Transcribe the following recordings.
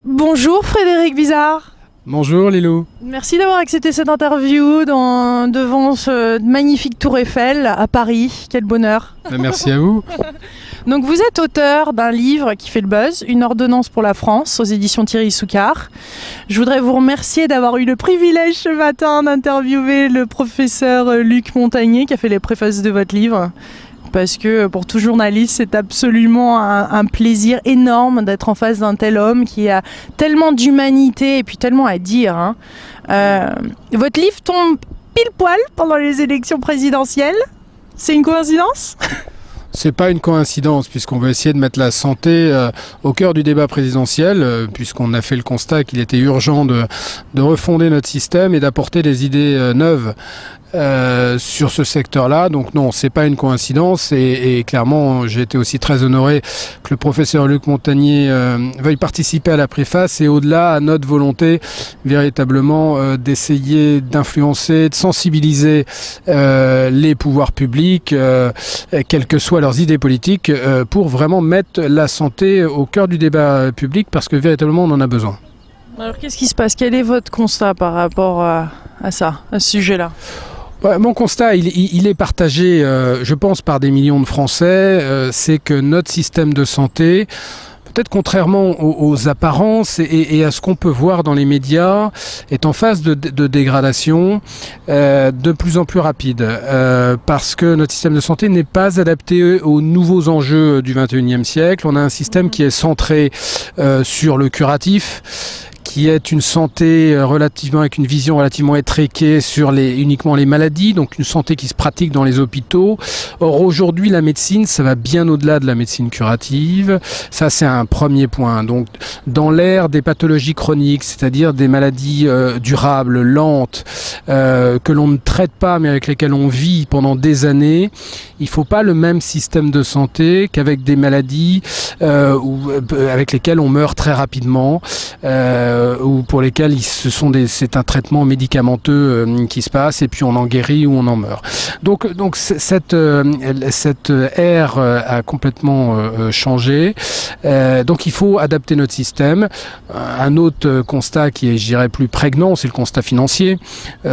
Bonjour Frédéric Bizard. Bonjour Lilou. Merci d'avoir accepté cette interview devant ce magnifique Tour Eiffel à Paris. Quel bonheur. Merci à vous. Donc vous êtes auteur d'un livre qui fait le buzz, Une ordonnance pour la France, aux éditions Thierry Soucard. Je voudrais vous remercier d'avoir eu le privilège ce matin d'interviewer le professeur Luc Montagnier qui a fait les préfaces de votre livre. Parce que pour tout journaliste, c'est absolument un plaisir énorme d'être en face d'un tel homme qui a tellement d'humanité et puis tellement à dire. Votre livre tombe pile poil pendant les élections présidentielles. C'est une coïncidence ? C'est pas une coïncidence, puisqu'on veut essayer de mettre la santé au cœur du débat présidentiel, puisqu'on a fait le constat qu'il était urgent de refonder notre système et d'apporter des idées neuves sur ce secteur-là. Donc non, c'est pas une coïncidence et clairement, j'ai été aussi très honoré que le professeur Luc Montagnier veuille participer à la préface et au-delà à notre volonté véritablement d'essayer d'influencer, de sensibiliser les pouvoirs publics, quelles que soient leurs idées politiques, pour vraiment mettre la santé au cœur du débat public parce que véritablement on en a besoin. Alors qu'est-ce qui se passe? Quel est votre constat par rapport à ça, à ce sujet-là? Mon constat, il est partagé, je pense, par des millions de Français. C'est que notre système de santé, peut-être contrairement aux apparences et à ce qu'on peut voir dans les médias, est en phase de dégradation de plus en plus rapide. Parce que notre système de santé n'est pas adapté aux nouveaux enjeux du XXIe siècle. On a un système qui est centré sur le curatif, qui est une santé avec une vision relativement étriquée sur uniquement les maladies, donc une santé qui se pratique dans les hôpitaux. Or aujourd'hui, la médecine, ça va bien au-delà de la médecine curative. Ça, c'est un premier point. Donc, dans l'ère des pathologies chroniques, c'est-à-dire des maladies durables, lentes, que l'on ne traite pas, mais avec lesquelles on vit pendant des années, il ne faut pas le même système de santé qu'avec des maladies avec lesquelles on meurt très rapidement, ou pour lesquels c'est un traitement médicamenteux qui se passe et puis on en guérit ou on en meurt. Donc cette ère a complètement changé. Donc il faut adapter notre système. Un autre constat qui est, je dirais, plus prégnant, c'est le constat financier.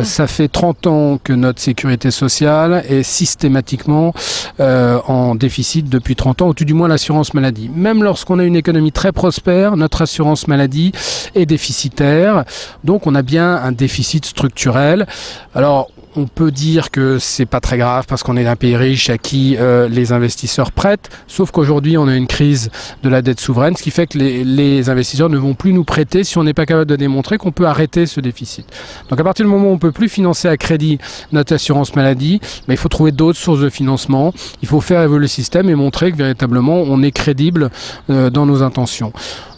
Ça fait 30 ans que notre sécurité sociale est systématiquement en déficit depuis 30 ans, ou tout du moins l'assurance maladie. Même lorsqu'on a une économie très prospère, notre assurance maladie est déficitaire, donc on a bien un déficit structurel. Alors on peut dire que c'est pas très grave parce qu'on est un pays riche à qui les investisseurs prêtent, sauf qu'aujourd'hui on a une crise de la dette souveraine, ce qui fait que les investisseurs ne vont plus nous prêter si on n'est pas capable de démontrer qu'on peut arrêter ce déficit. Donc à partir du moment où on ne peut plus financer à crédit notre assurance maladie, il faut trouver d'autres sources de financement, il faut faire évoluer le système et montrer que véritablement on est crédible dans nos intentions.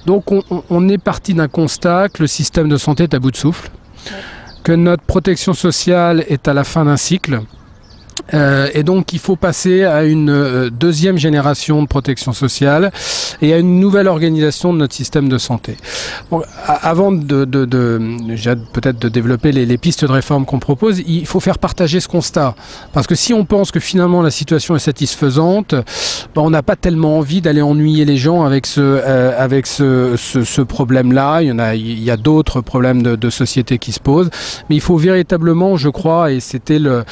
Donc on est parti d'un constat que le système de santé est à bout de souffle, que notre protection sociale est à la fin d'un cycle, et donc il faut passer à une deuxième génération de protection sociale et à une nouvelle organisation de notre système de santé. Bon, avant peut-être de développer les pistes de réforme qu'on propose, il faut faire partager ce constat. Parce que si on pense que finalement la situation est satisfaisante, on n'a pas tellement envie d'aller ennuyer les gens avec ce problème-là. Il y a d'autres problèmes de société qui se posent. Mais il faut véritablement, je crois, et c'était le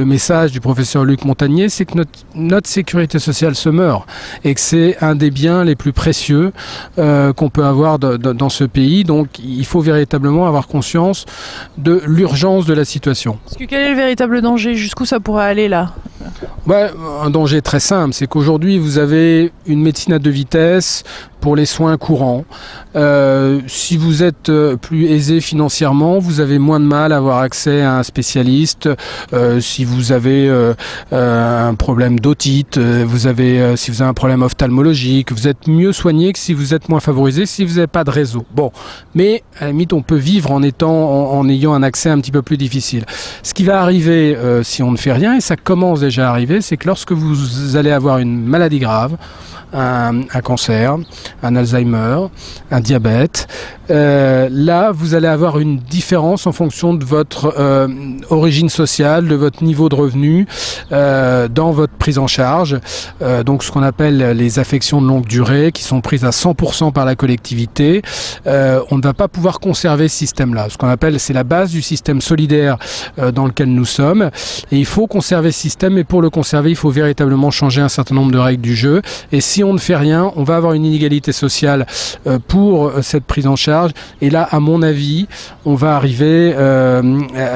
message du professeur Luc Montagnier, c'est que notre sécurité sociale se meurt et que c'est un des biens les plus précieux qu'on peut avoir dans ce pays. Donc il faut véritablement avoir conscience de l'urgence de la situation. Parce que quel est le véritable danger? Jusqu'où ça pourrait aller là? Un danger très simple, c'est qu'aujourd'hui vous avez une médecine à deux vitesses pour les soins courants. Si vous êtes plus aisé financièrement, vous avez moins de mal à avoir accès à un spécialiste. Si vous avez un problème d'otite, si vous avez un problème ophtalmologique, vous êtes mieux soigné que si vous êtes moins favorisé, si vous n'avez pas de réseau. Bon, mais à la limite, on peut vivre en ayant un accès un petit peu plus difficile. Ce qui va arriver si on ne fait rien, et ça commence déjà à arriver, c'est que lorsque vous allez avoir une maladie grave, un cancer, un Alzheimer, un diabète. Là, vous allez avoir une différence en fonction de votre origine sociale, de votre niveau de revenu dans votre prise en charge. Donc ce qu'on appelle les affections de longue durée qui sont prises à 100% par la collectivité. On ne va pas pouvoir conserver ce système-là. Ce qu'on appelle, c'est la base du système solidaire dans lequel nous sommes. Et il faut conserver ce système, et pour le conserver, il faut véritablement changer un certain nombre de règles du jeu. Et si on ne fait rien, on va avoir une inégalité sociale pour cette prise en charge. Et là, à mon avis, on va arriver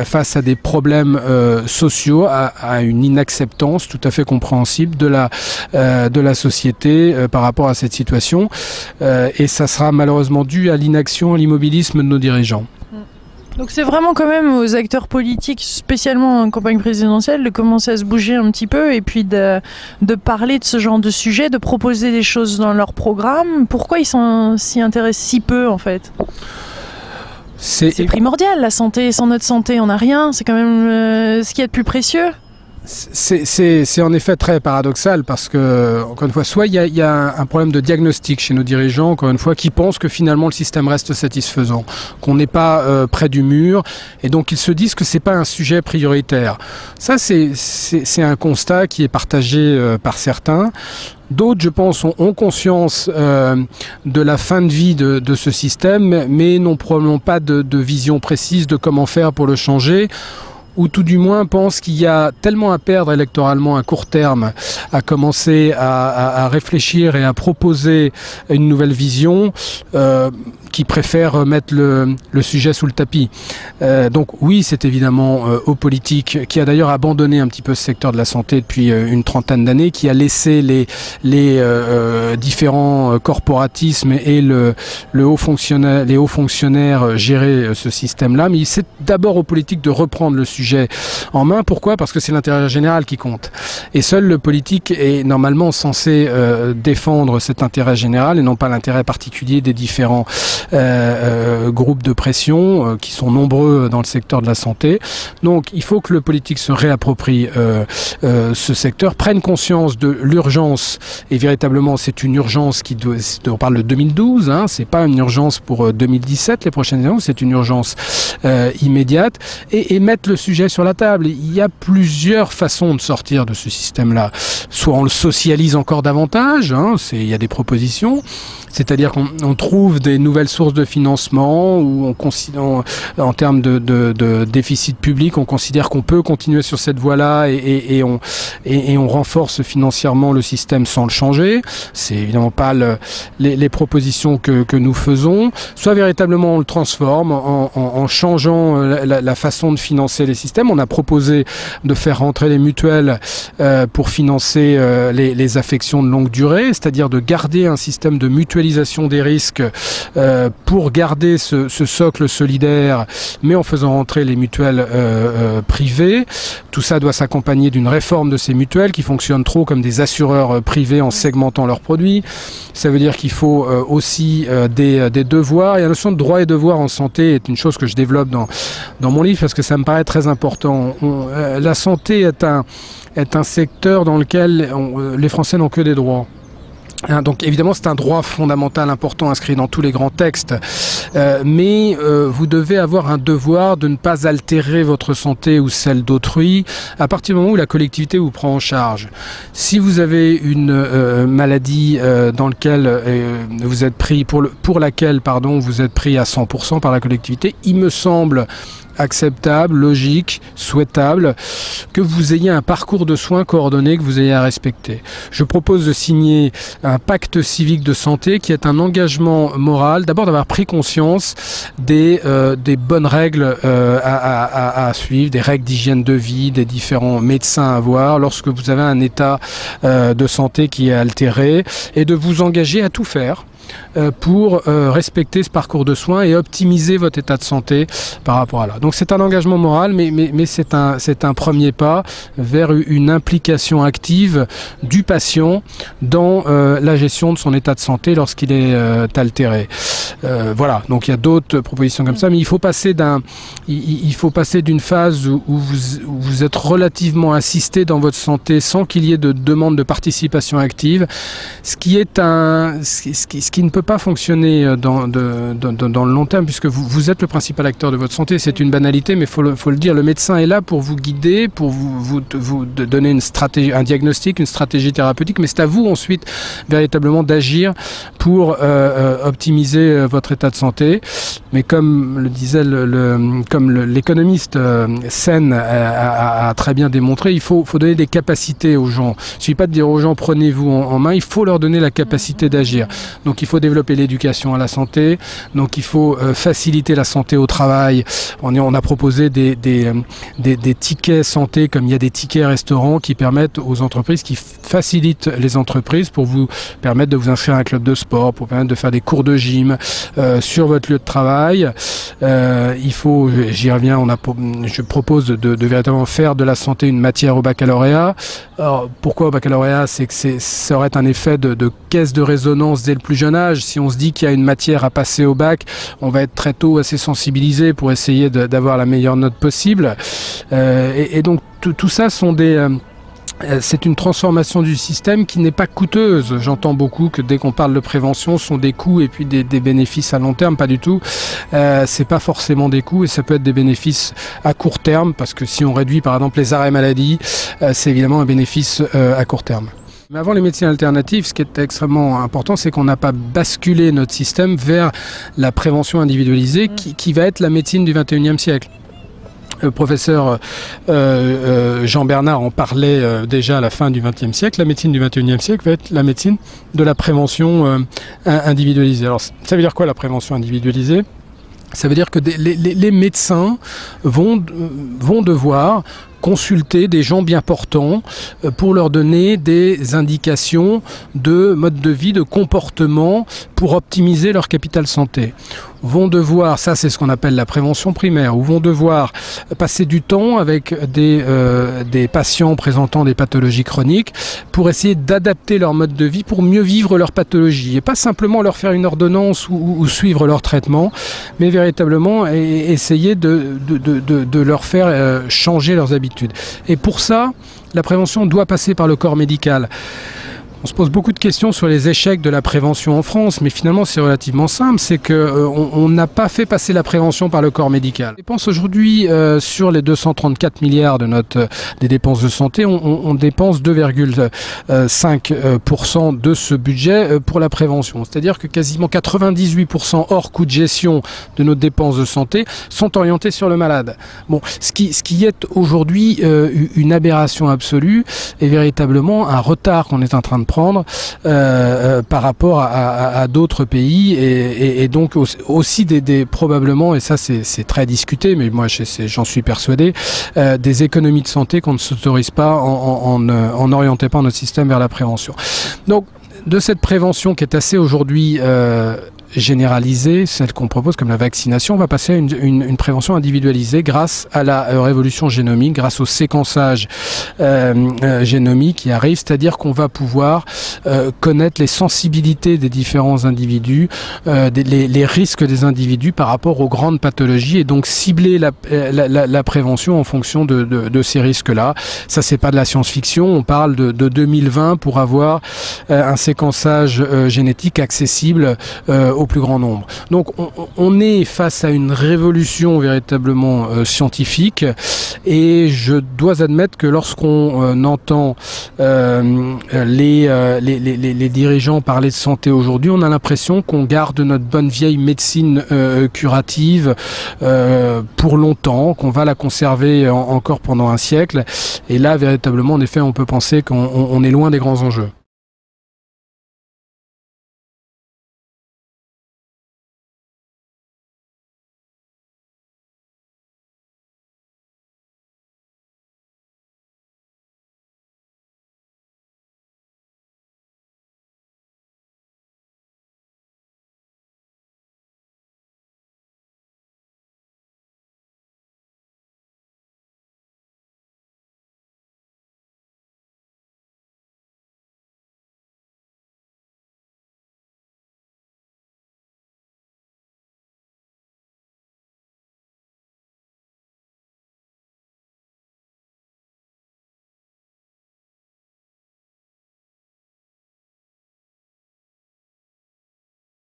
face à des problèmes sociaux, à une inacceptance tout à fait compréhensible de la société par rapport à cette situation. Et ça sera malheureusement dû à l'inaction, à l'immobilisme de nos dirigeants. Donc c'est vraiment quand même aux acteurs politiques, spécialement en campagne présidentielle, de commencer à se bouger un petit peu et puis de parler de ce genre de sujet, de proposer des choses dans leur programme. Pourquoi ils s'y intéressent si peu en fait ? C'est primordial, la santé. Sans notre santé, on n'a rien. C'est quand même ce qu'il y a de plus précieux. C'est en effet très paradoxal parce que, encore une fois, soit il y a un problème de diagnostic chez nos dirigeants, encore une fois, qui pensent que finalement le système reste satisfaisant, qu'on n'est pas près du mur, et donc ils se disent que c'est pas un sujet prioritaire. Ça, c'est un constat qui est partagé par certains. D'autres, je pense, ont conscience de la fin de vie de ce système, mais n'ont probablement pas de vision précise de comment faire pour le changer, ou tout du moins pensent qu'il y a tellement à perdre électoralement à court terme à commencer à réfléchir et à proposer une nouvelle vision qui préfèrent mettre le sujet sous le tapis. Donc oui, c'est évidemment aux politiques, qui a d'ailleurs abandonné un petit peu ce secteur de la santé depuis une trentaine d'années, qui a laissé les différents corporatismes et les hauts fonctionnaires gérer ce système-là. Mais c'est d'abord aux politiques de reprendre le sujet en main. Pourquoi ? Parce que c'est l'intérêt général qui compte. Et seul le politique est normalement censé défendre cet intérêt général et non pas l'intérêt particulier des différents groupes de pression qui sont nombreux dans le secteur de la santé. Donc il faut que le politique se réapproprie ce secteur, prenne conscience de l'urgence, et véritablement c'est une urgence on parle de 2012, hein, c'est pas une urgence pour 2017, les prochaines années, c'est une urgence immédiate, et mettre le sujet sur la table. Il y a plusieurs façons de sortir de ce système-là. Soit on le socialise encore davantage, hein, il y a des propositions, c'est-à-dire qu'on trouve des nouvelles sources de financement, ou en termes de déficit public, on considère qu'on peut continuer sur cette voie-là et on renforce financièrement le système sans le changer. C'est évidemment pas les propositions que nous faisons. Soit véritablement on le transforme en changeant la façon de financer les systèmes. On a proposé de faire rentrer les mutuelles pour financer les affections de longue durée, c'est-à-dire de garder un système de mutualisation des risques pour garder ce socle solidaire, mais en faisant rentrer les mutuelles privées. Tout ça doit s'accompagner d'une réforme de ces mutuelles qui fonctionnent trop comme des assureurs privés en segmentant leurs produits. Ça veut dire qu'il faut aussi des devoirs. Et la notion de droits et devoirs en santé est une chose que je développe dans mon livre parce que ça me paraît très important. La santé est un secteur dans lequel les Français n'ont que des droits. Donc évidemment c'est un droit fondamental important inscrit dans tous les grands textes, mais vous devez avoir un devoir de ne pas altérer votre santé ou celle d'autrui à partir du moment où la collectivité vous prend en charge. Si vous avez une maladie dans laquelle vous êtes pris pour laquelle vous êtes pris à 100% par la collectivité, il me semble acceptable, logique, souhaitable, que vous ayez un parcours de soins coordonné que vous ayez à respecter. Je propose de signer un pacte civique de santé qui est un engagement moral, d'abord d'avoir pris conscience des bonnes règles à suivre, des règles d'hygiène de vie, des différents médecins à voir lorsque vous avez un état de santé qui est altéré, et de vous engager à tout faire pour respecter ce parcours de soins et optimiser votre état de santé par rapport à là. Donc c'est un engagement moral, mais c'est un premier pas vers une implication active du patient dans la gestion de son état de santé lorsqu'il est altéré. Voilà, donc il y a d'autres propositions comme ça, mais il faut passer d'une phase où vous êtes relativement assisté dans votre santé sans qu'il y ait de demande de participation active, ce qui ce qui ne peut pas fonctionner dans le long terme, puisque vous êtes le principal acteur de votre santé. C'est une banalité, mais faut le dire. Le médecin est là pour vous guider, pour vous donner une stratégie, un diagnostic, une stratégie thérapeutique, mais c'est à vous ensuite véritablement d'agir pour optimiser votre état de santé. Mais comme le disait l'économiste Sen a très bien démontré, il faut donner des capacités aux gens. Il ne suffit pas de dire aux gens prenez-vous en main, il faut leur donner la capacité d'agir. Donc il faut développer l'éducation à la santé, donc il faut faciliter la santé au travail. On a proposé des tickets santé, comme il y a des tickets restaurants qui permettent aux entreprises, qui facilitent les entreprises pour vous permettre de vous inscrire à un club de sport, pour permettre de faire des cours de gym sur votre lieu de travail. Il faut, j'y reviens, je propose de véritablement faire de la santé une matière au baccalauréat. Alors, pourquoi au baccalauréat? C'est que ça aurait un effet de caisse de résonance dès le plus jeune âge. Si on se dit qu'il y a une matière à passer au bac, on va être très tôt assez sensibilisé pour essayer d'avoir la meilleure note possible. Et donc tout ça sont c'est une transformation du système qui n'est pas coûteuse. J'entends beaucoup que dès qu'on parle de prévention, ce sont des coûts et puis des bénéfices à long terme. Pas du tout. C'est pas forcément des coûts et ça peut être des bénéfices à court terme, parce que si on réduit par exemple les arrêts maladie, c'est évidemment un bénéfice à court terme. Mais avant les médecines alternatives, ce qui est extrêmement important, c'est qu'on n'a pas basculé notre système vers la prévention individualisée qui va être la médecine du 21e siècle. Le professeur Jean Bernard en parlait déjà à la fin du XXe siècle. La médecine du XXIe siècle va être la médecine de la prévention individualisée. Alors, ça veut dire quoi la prévention individualisée ? Ça veut dire que les médecins vont devoir consulter des gens bien portants pour leur donner des indications de mode de vie, de comportement pour optimiser leur capital santé. Vont devoir, ça c'est ce qu'on appelle la prévention primaire, ou vont devoir passer du temps avec des patients présentant des pathologies chroniques pour essayer d'adapter leur mode de vie pour mieux vivre leur pathologie. Et pas simplement leur faire une ordonnance ou suivre leur traitement, mais véritablement essayer de leur faire changer leurs habitudes. Et pour ça, la prévention doit passer par le corps médical. On se pose beaucoup de questions sur les échecs de la prévention en France, mais finalement c'est relativement simple, c'est qu'on n'a pas fait passer la prévention par le corps médical. On dépense aujourd'hui sur les 234 milliards des dépenses de santé, on dépense 2,5% de ce budget pour la prévention. C'est-à-dire que quasiment 98% hors coût de gestion de nos dépenses de santé sont orientés sur le malade. Bon, ce qui est aujourd'hui une aberration absolue et véritablement un retard qu'on est en train de prendre par rapport à d'autres pays et donc aussi probablement, et ça c'est très discuté, mais moi j'en suis persuadé, des économies de santé qu'on ne s'autorise pas en orientant pas notre système vers la prévention. Donc de cette prévention qui est assez aujourd'hui généralisée, celle qu'on propose comme la vaccination, on va passer à une prévention individualisée grâce à la révolution génomique, grâce au séquençage génomique qui arrive, c'est-à-dire qu'on va pouvoir connaître les sensibilités des différents individus, les risques des individus par rapport aux grandes pathologies et donc cibler la prévention en fonction de ces risques-là. Ça, c'est pas de la science-fiction, on parle de 2020 pour avoir un séquençage génétique accessible au plus grand nombre. Donc on est face à une révolution véritablement scientifique et je dois admettre que lorsqu'on entend les dirigeants parler de santé aujourd'hui, on a l'impression qu'on garde notre bonne vieille médecine curative pour longtemps, qu'on va la conserver encore pendant un siècle et là véritablement en effet on peut penser qu'on est loin des grands enjeux.